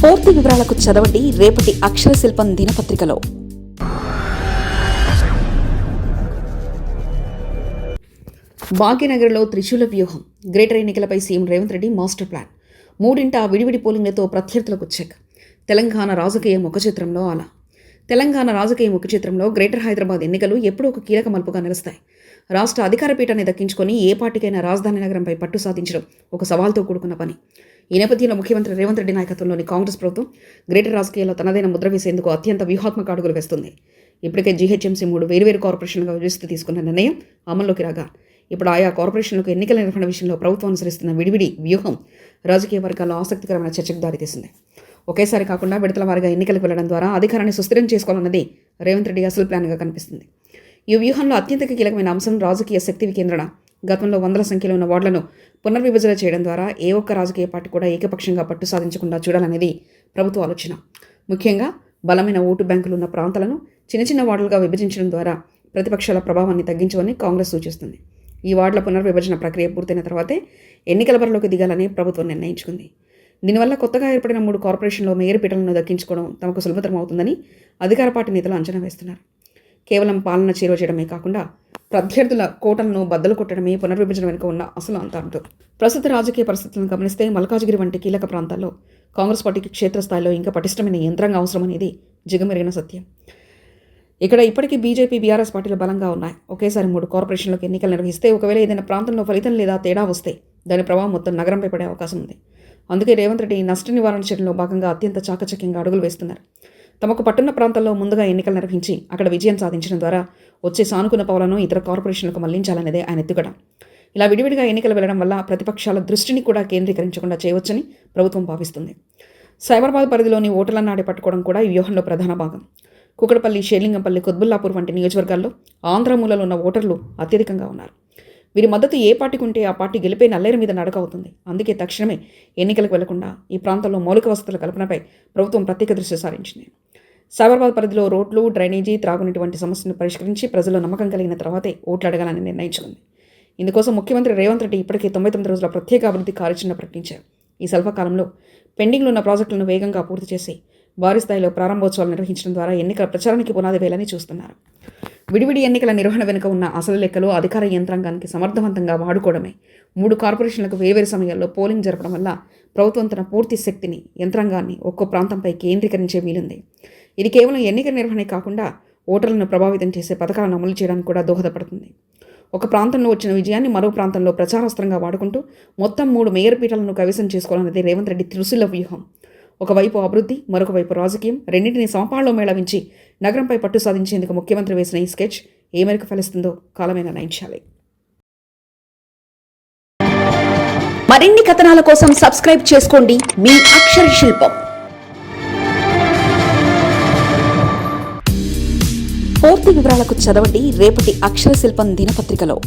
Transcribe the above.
పూర్తి వివరాలకు చదవండి రేపటి అక్షర శిల్పం దినపత్రికలో. భాగ్యనగర్లో త్రిశూల వ్యూహం. గ్రేటర్ ఎన్నికలపై CM Revanth Reddy master plan. మూడింట విడివిడి పోలింగ్లతో ప్రత్యర్థులకు చెక్. తెలంగాణ రాజకీయ ముఖచిత్రంలో అలా. తెలంగాణ రాజకీయ ముఖచిత్రంలో గ్రేటర్ హైదరాబాద్ ఎన్నికలు ఎప్పుడూ ఒక కీలక మలుపుగా నిలుస్తాయి. రాష్ట్ర అధికార పీఠాన్ని దక్కించుకొని ఏ పార్టీకైనా రాజధాని నగరంపై పట్టు సాధించడం ఒక సవాల్తో కూడుకున్న పని. ఈ నేపథ్యంలో ముఖ్యమంత్రి రేవంత్ రెడ్డి నాయకత్వంలోని కాంగ్రెస్ ప్రభుత్వం గ్రేటర్ రాజకీయాల్లో తనదైన ముద్ర వేసేందుకు అత్యంత వ్యూహాత్మక అడుగులు వేస్తుంది. ఇప్పటికే జీహెచ్ఎంసీ 3 వేర్వేరు కార్పొరేషన్లుగా విభజిస్తూ తీసుకున్న నిర్ణయం అమల్లోకి రాగా ఇప్పుడు ఆయా కార్పొరేషన్లకు ఎన్నికల నిర్వహణ విషయంలో ప్రభుత్వం అనుసరిస్తున్న విడివిడి వ్యూహం రాజకీయ వర్గాల్లో ఆసక్తికరమైన చర్చకు దారితీసింది. ఒకేసారి కాకుండా విడతల వారీగా ఎన్నికలకు వెళ్లడం ద్వారా అధికారాన్ని సుస్థిరం చేసుకోవాలన్నది రేవంత్ రెడ్డి అసలు ప్లాన్గా కనిపిస్తుంది. ఈ వ్యూహంలో అత్యంత కీలకమైన అంశం రాజకీయ శక్తి వికేంద్రణ. గతంలో వందల సంఖ్యలో ఉన్న వార్డులను పునర్విభజన చేయడం ద్వారా ఏ ఒక్క రాజకీయ పార్టీ కూడా ఏకపక్షంగా పట్టు సాధించకుండా చూడాలనేది ప్రభుత్వ ఆలోచన. ముఖ్యంగా బలమైన ఓటు బ్యాంకులు ఉన్న ప్రాంతాలను చిన్న చిన్న వార్డులుగా విభజించడం ద్వారా ప్రతిపక్షాల ప్రభావాన్ని తగ్గించమని కాంగ్రెస్ సూచిస్తుంది. ఈ వార్డుల పునర్విభజన ప్రక్రియ పూర్తయిన తర్వాతే ఎన్నికల బరిలోకి దిగాలని ప్రభుత్వం నిర్ణయించుకుంది. దీనివల్ల కొత్తగా ఏర్పడిన 3 కార్పొరేషన్లో మేయర్ పీఠలను దక్కించుకోవడం తమకు సులభతరం అవుతుందని అధికార పార్టీ నేతలు అంచనా వేస్తున్నారు. కేవలం పాలన చేరువ చేయడమే కాకుండా ప్రత్యర్థుల కోటలను బద్దలు కొట్టడమే పునర్విభజన వెనుక ఉన్న అసలు అంతర్గతం. ప్రస్తుత రాజకీయ పరిస్థితులను గమనిస్తే మల్కాజ్గిరి వంటి కీలక ప్రాంతాల్లో కాంగ్రెస్ పార్టీకి క్షేత్రస్థాయిలో ఇంకా పటిష్టమైన యంత్రాంగం అవసరం అనేది జిగమెరిగిన సత్యం. ఇక్కడ ఇప్పటికీ బీజేపీ, బీఆర్ఎస్ పార్టీలు బలంగా ఉన్నాయి. ఒకేసారి 3 కార్పొరేషన్లకు ఎన్నికలు నిర్వహిస్తే ఒకవేళ ఏదైనా ప్రాంతంలో ఫలితం లేదా తేడా వస్తే దాని ప్రభావం మొత్తం నగరంపై పడే అవకాశం ఉంది. అందుకే రేవంత్ రెడ్డి నష్ట నివారణ చర్యలో భాగంగా అత్యంత చాకచక్యంగా అడుగులు వేస్తున్నారు. తమకు పట్టున్న ప్రాంతాల్లో ముందుగా ఎన్నికలు నిర్వహించి అక్కడ విజయం సాధించడం ద్వారా వచ్చే సానుకూల పౌలను ఇతర కార్పొరేషన్లకు మళ్లించాలనేదే ఆయన ఎత్తుగడ. ఇలా విడివిడిగా ఎన్నికలు వెళ్లడం వల్ల ప్రతిపక్షాల దృష్టిని కూడా కేంద్రీకరించకుండా చేయవచ్చని ప్రభుత్వం భావిస్తుంది. సైబరాబాద్ పరిధిలోని ఓటర్ల నాడి పట్టుకోవడం కూడా ఈ వ్యూహంలో ప్రధాన భాగం. కుకటపల్లి, షేర్లింగంపల్లి, కుత్బుల్లాపూర్ వంటి నియోజకవర్గాల్లో ఆంధ్ర మూలలో ఉన్న ఓటర్లు అత్యధికంగా ఉన్నారు. వీరి మద్దతు ఏ పార్టీకి ఉంటే ఆ పార్టీ గెలిపే నల్లేరు మీద నడక అవుతుంది. అందుకే తక్షణమే ఎన్నికలకు వెళ్లకుండా ఈ ప్రాంతంలో మౌలిక వసతుల కల్పనపై ప్రభుత్వం ప్రత్యేక దృష్టి సారించింది. సైబరాబాద్ పరిధిలో రోడ్లు, డ్రైనేజీ, త్రాగునీటి వంటి సమస్యను పరిష్కరించి ప్రజల్లో నమ్మకం కలిగిన తర్వాతే ఓట్లు అడగాలని నిర్ణయించుకుంది. ఇందుకోసం ముఖ్యమంత్రి రేవంత్ రెడ్డి ఇప్పటికే 99 రోజుల ప్రత్యేక అభివృద్ధి కార్యాచరణ ప్రకటించారు. ఈ స్వల్పకాలంలో పెండింగ్లో ఉన్న ప్రాజెక్టులను వేగంగా పూర్తి చేసి భారీ స్థాయిలో ప్రారంభోత్సవాలు నిర్వహించడం ద్వారా ఎన్నికల ప్రచారానికి పునాది వేయాలని చూస్తున్నారు. విడివిడి ఎన్నికల నిర్వహణ వెనుక ఉన్న అసలు లెక్కలు అధికార యంత్రాంగానికి సమర్థవంతంగా వాడుకోవడమే. 3 కార్పొరేషన్లకు వేర్వేరు సమయాల్లో పోలింగ్ జరపడం వల్ల ప్రభుత్వం తన పూర్తి శక్తిని, యంత్రాంగాన్ని ఒక్కో ప్రాంతంపై కేంద్రీకరించే వీలుంది. ఇది కేవలం ఎన్నికల నిర్వహణే కాకుండా ఓటర్లను ప్రభావితం చేసే పథకాలను అమలు చేయడానికి కూడా దోహదపడుతుంది. ఒక ప్రాంతంలో వచ్చిన విజయాన్ని మరో ప్రాంతంలో ప్రచారాస్త్రంగా వాడుకుంటూ మొత్తం 3 మేయర్ పీఠాలను కైవసం చేసుకోవాలన్నది రేవంత్ రెడ్డి త్రిశూల వ్యూహం. ఒకవైపు అభివృద్ధి, మరొక వైపు రాజకీయం, రెండింటినీ సమపాళ్లలో మేళవించి నగరంపై పట్టు సాధించేందుకు ముఖ్యమంత్రి వేసిన ఈ స్కెచ్ ఏ మేరకు ఫలిస్తుందో కాలమే నిర్ణయించాలి. మరిన్ని కథనాల కోసం సబ్స్క్రైబ్ చేసుకోండి మీ అక్షర శిల్పం. పూర్తి వివరాలకు చదవండి రేపటి అక్షర శిల్పం దినపత్రికలో.